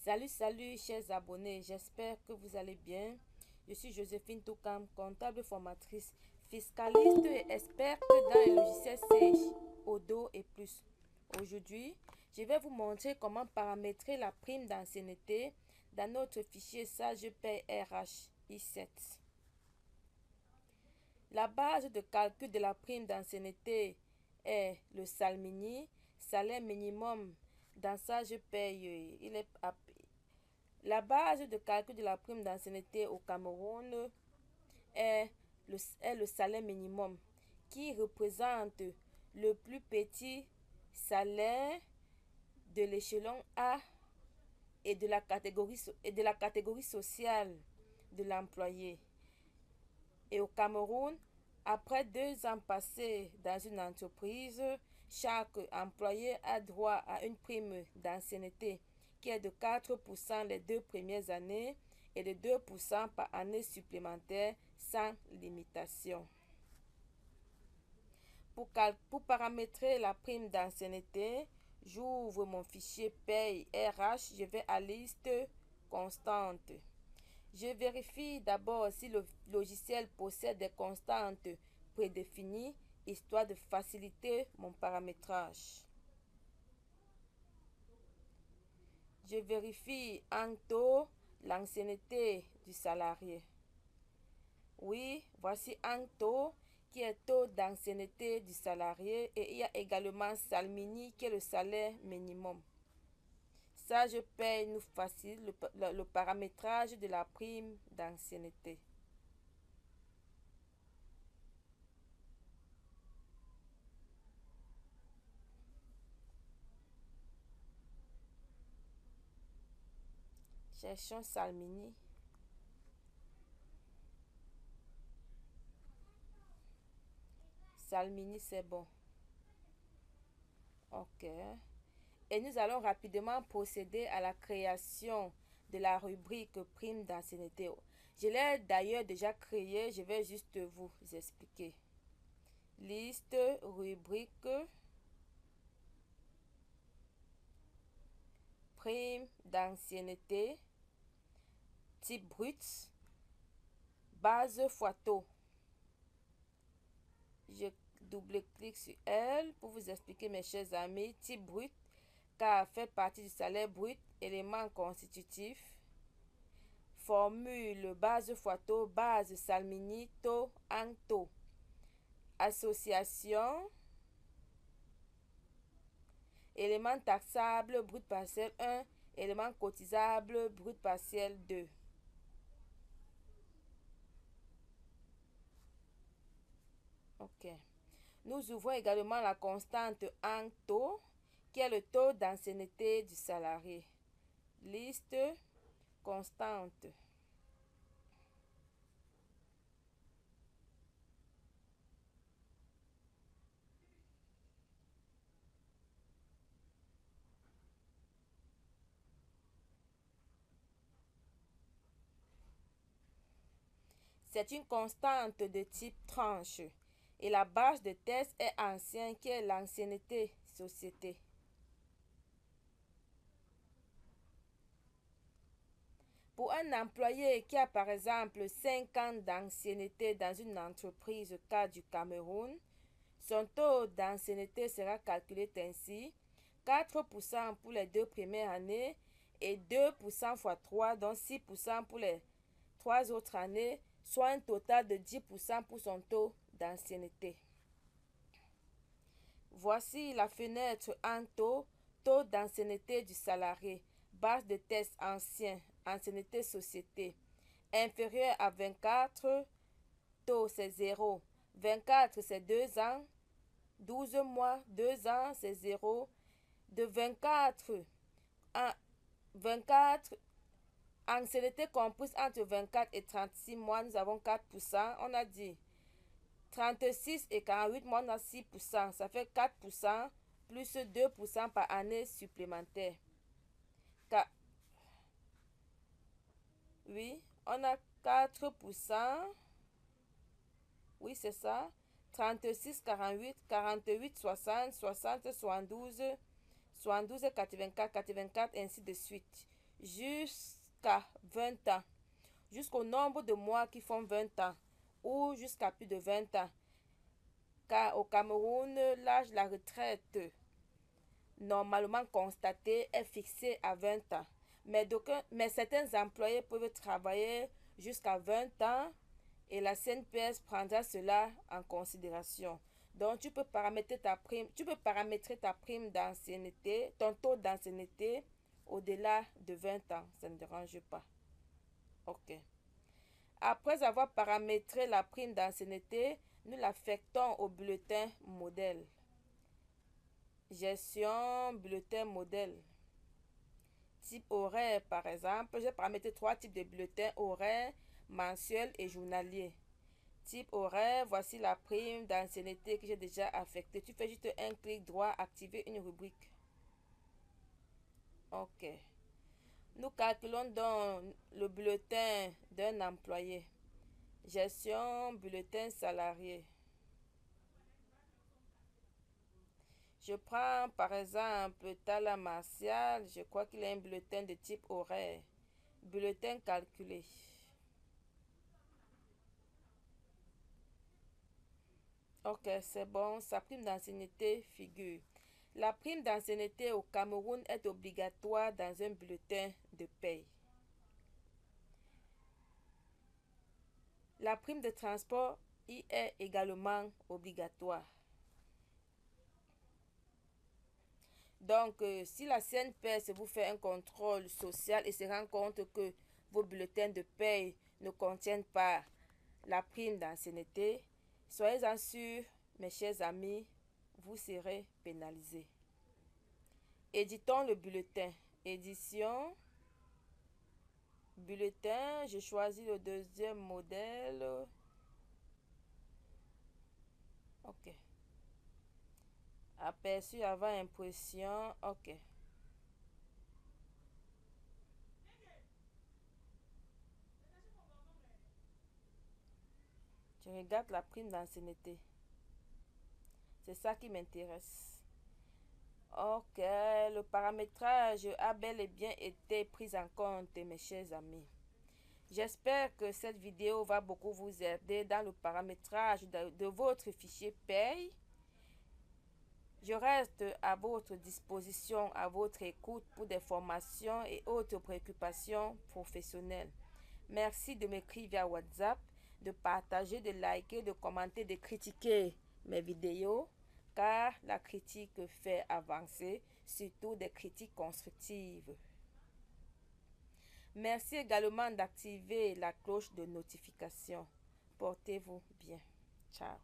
Salut, chers abonnés, j'espère que vous allez bien. Je suis Joséphine Toukam, comptable formatrice, fiscaliste et experte dans les logiciels Sage, Odo et plus. Aujourd'hui, je vais vous montrer comment paramétrer la prime d'ancienneté dans notre fichier Sage Paye RH I7. La base de calcul de la prime d'ancienneté est le SALMINI, salaire minimum dans Sage Paye. La base de calcul de la prime d'ancienneté au Cameroun est le salaire minimum, qui représente le plus petit salaire de l'échelon A et de la catégorie sociale de l'employé. Et au Cameroun, après 2 ans passés dans une entreprise, chaque employé a droit à une prime d'ancienneté qui est de 4% les 2 premières années et de 2% par année supplémentaire sans limitation. Pour paramétrer la prime d'ancienneté, j'ouvre mon fichier paye RH, je vais à liste constante. Je vérifie d'abord si le logiciel possède des constantes prédéfinies, histoire de faciliter mon paramétrage. Je vérifie en taux l'ancienneté du salarié. Oui, voici un taux qui est taux d'ancienneté du salarié et il y a également Salmini qui est le salaire minimum. Ça, je paye nous facilite le paramétrage de la prime d'ancienneté. Cherchons Salmini. Salmini, c'est bon. Ok. Et nous allons rapidement procéder à la création de la rubrique prime d'ancienneté. Je l'ai d'ailleurs déjà créée, je vais juste vous expliquer. Liste, rubrique, prime d'ancienneté, type brut, base fois taux. Je double-clique sur elle pour vous expliquer, mes chers amis. Type brut, car fait partie du salaire brut, élément constitutif. Formule base fois taux, base Salmini, taux en taux. Association, élément taxable brut partiel 1, élément cotisable brut partiel 2. Ok. Nous ouvrons également la constante en taux, qui est le taux d'ancienneté du salarié. Liste, constante. C'est une constante de type tranche et la base de test est ancien qui est l'ancienneté société. Pour un employé qui a par exemple 5 ans d'ancienneté dans une entreprise cas du Cameroun, son taux d'ancienneté sera calculé ainsi: 4% pour les 2 premières années et 2% x 3, donc 6% pour les 3 autres années, soit un total de 10% pour son taux d'ancienneté. Voici la fenêtre en taux, taux d'ancienneté du salarié, base de test ancien, ancienneté société. Inférieur à 24, taux c'est 0. 24 c'est 2 ans, 12 mois, 2 ans c'est 0. De 24 à 24, ancienneté comprise entre 24 et 36 mois, nous avons 4%. On a dit 36 et 48 mois, on a 6%. Ça fait 4% plus 2% par année supplémentaire. Oui, on a 4%. Oui, c'est ça. 36, 48, 48, 60, 60, 72, 72 et 84, 84, ainsi de suite. jusqu'à 20 ans, jusqu'au nombre de mois qui font 20 ans ou jusqu'à plus de 20 ans. Car au Cameroun, l'âge de la retraite normalement constaté est fixé à 20 ans. Mais certains employés peuvent travailler jusqu'à 20 ans et la CNPS prendra cela en considération. Donc, tu peux paramétrer ta prime d'ancienneté, ton taux d'ancienneté au-delà de 20 ans. Ça ne dérange pas. OK. Après avoir paramétré la prime d'ancienneté, nous l'affectons au bulletin modèle. Gestion, bulletin modèle. Type horaire, par exemple. J'ai paramétré 3 types de bulletins: horaire, mensuel et journalier. Type horaire, voici la prime d'ancienneté que j'ai déjà affectée. Tu fais juste un clic droit, activer une rubrique. OK. Nous calculons donc le bulletin d'un employé. Gestion, bulletin salarié. Je prends par exemple Tala Martial, je crois qu'il a un bulletin de type horaire. Bulletin calculé. Ok, c'est bon, sa prime d'ancienneté figure. La prime d'ancienneté au Cameroun est obligatoire dans un bulletin de paye. La prime de transport y est également obligatoire. Donc, si la CNPS vous fait un contrôle social et se rend compte que vos bulletins de paye ne contiennent pas la prime d'ancienneté, soyez-en sûrs, mes chers amis, vous serez pénalisés. Éditons le bulletin. Édition. Bulletin, je choisis le deuxième modèle. OK. Aperçu avant impression. OK. Je regarde la prime d'ancienneté. C'est ça qui m'intéresse. Ok, le paramétrage a bel et bien été pris en compte, mes chers amis. J'espère que cette vidéo va beaucoup vous aider dans le paramétrage de votre fichier paye. Je reste à votre disposition, à votre écoute pour des formations et autres préoccupations professionnelles. Merci de m'écrire via WhatsApp, de partager, de liker, de commenter, de critiquer mes vidéos, car la critique fait avancer, surtout des critiques constructives. Merci également d'activer la cloche de notification. Portez-vous bien. Ciao.